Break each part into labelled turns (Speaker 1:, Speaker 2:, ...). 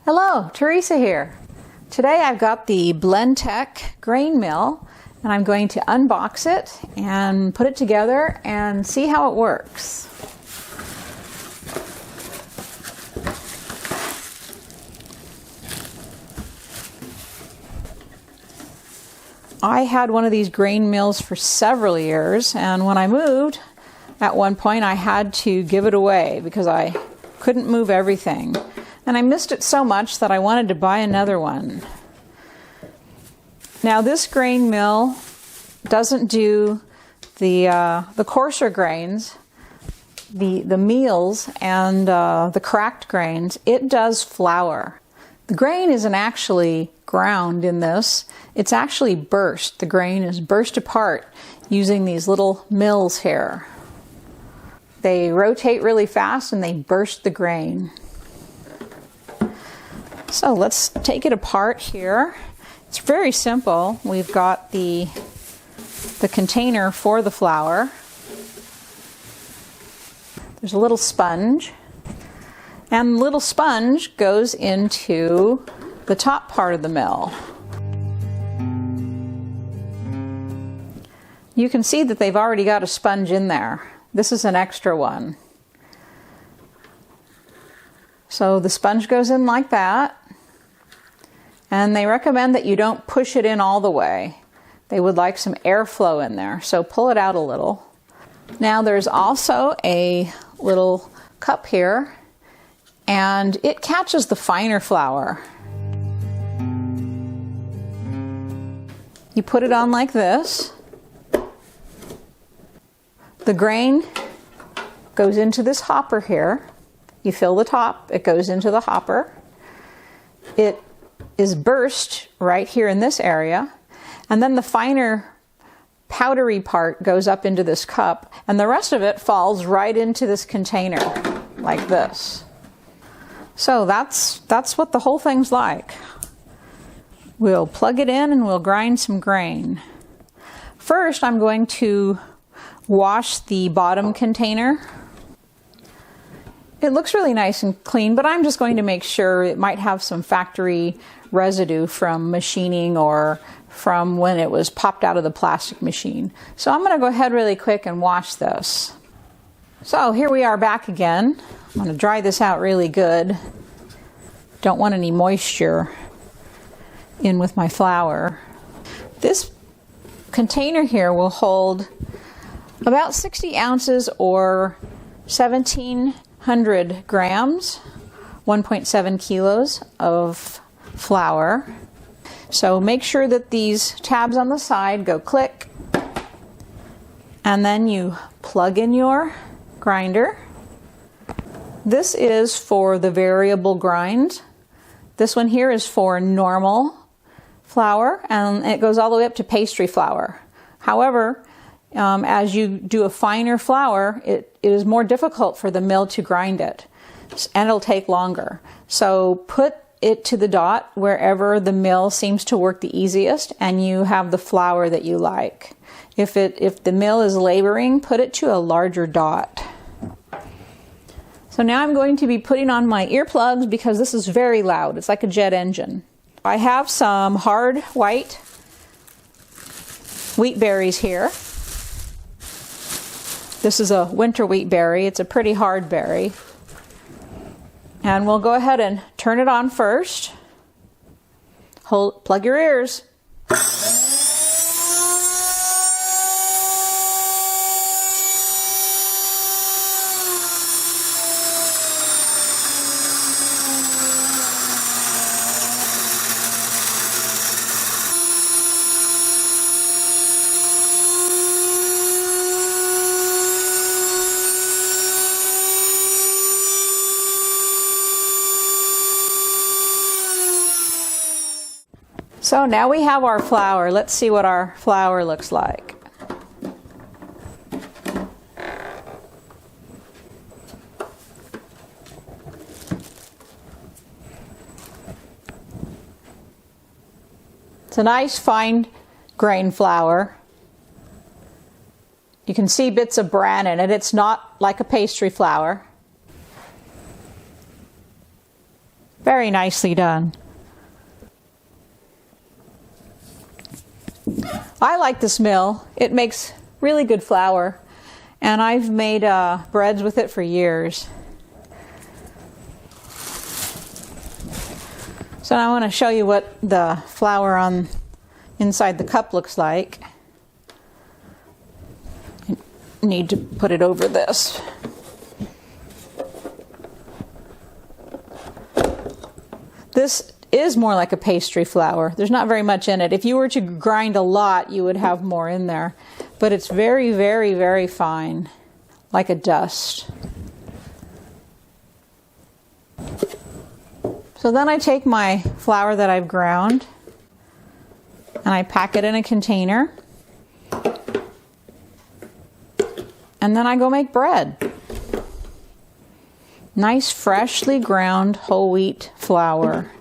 Speaker 1: Hello, Teresa here. Today I've got the Blendtec grain mill and I'm going to unbox it and put it together and see how it works. I had one of these grain mills for several years, and when I moved, at one point I had to give it away because I couldn't move everything. And I missed it so much that I wanted to buy another one. Now this grain mill doesn't do the coarser grains, the meals and the cracked grains. It does flour. The grain isn't actually ground in this. It's actually burst. The grain is burst apart using these little mills here. They rotate really fast and they burst the grain. So let's take it apart here. It's very simple. We've got the container for the flour. There's a little sponge. And the little sponge goes into the top part of the mill. You can see that they've already got a sponge in there. This is an extra one. So the sponge goes in like that. And they recommend that you don't push it in all the way. They would like some airflow in there, so pull it out a little. Now there's also a little cup here, and it catches the finer flour. You put it on like this. The grain goes into this hopper here. You fill the top, it goes into the hopper. It is burst right here in this area, and then the finer powdery part goes up into this cup, and the rest of it falls right into this container like this. So that's what the whole thing's like. We'll plug it in and we'll grind some grain. First, I'm going to wash the bottom container. It looks really nice and clean, but I'm just going to make sure. It might have some factory residue from machining or from when it was popped out of the plastic machine. So I'm going to go ahead really quick and wash this. So here we are back again. I'm going to dry this out really good. Don't want any moisture in with my flour. This container here will hold about 60 ounces or 1,700 grams, 1.7 kilos of flour. So make sure that these tabs on the side go click, and then you plug in your grinder. This is for the variable grind. This one here is for normal flour, and it goes all the way up to pastry flour. However, as you do a finer flour, it is more difficult for the mill to grind it, and it'll take longer. So put it to the dot wherever the mill seems to work the easiest, and you have the flour that you like. If the mill is laboring, put it to a larger dot. So now I'm going to be putting on my earplugs because this is very loud. It's like a jet engine. I have some hard white wheat berries here. This is a winter wheat berry. It's a pretty hard berry. And we'll go ahead and turn it on first. Plug your ears. So now we have our flour. Let's see what our flour looks like. It's a nice fine grain flour. You can see bits of bran in it. It's not like a pastry flour. Very nicely done. I like this mill. It makes really good flour, and I've made breads with it for years. So now I want to show you what the flour on inside the cup looks like. I need to put it over this. This is more like a pastry flour. There's not very much in it. If you were to grind a lot, you would have more in there. But it's very, very, very fine, like a dust. So then I take my flour that I've ground and I pack it in a container. And then I go make bread. Nice freshly ground whole wheat flour.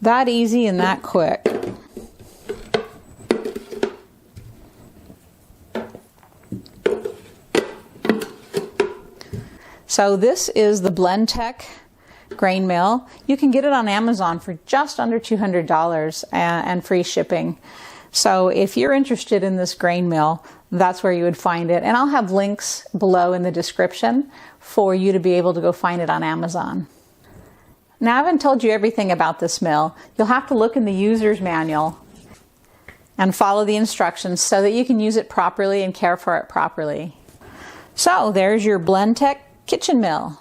Speaker 1: That easy and that quick. So this is the Blendtec grain mill. You can get it on Amazon for just under $200 and free shipping. So if you're interested in this grain mill, that's where you would find it. And I'll have links below in the description for you to be able to go find it on Amazon. Now, I haven't told you everything about this mill. You'll have to look in the user's manual and follow the instructions so that you can use it properly and care for it properly. So there's your Blendtec kitchen mill.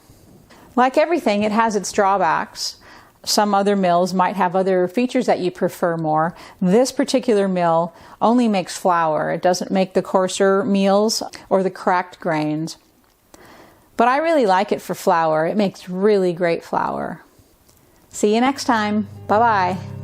Speaker 1: Like everything, it has its drawbacks. Some other mills might have other features that you prefer more. This particular mill only makes flour. It doesn't make the coarser meals or the cracked grains. But I really like it for flour. It makes really great flour. See you next time. Bye-bye.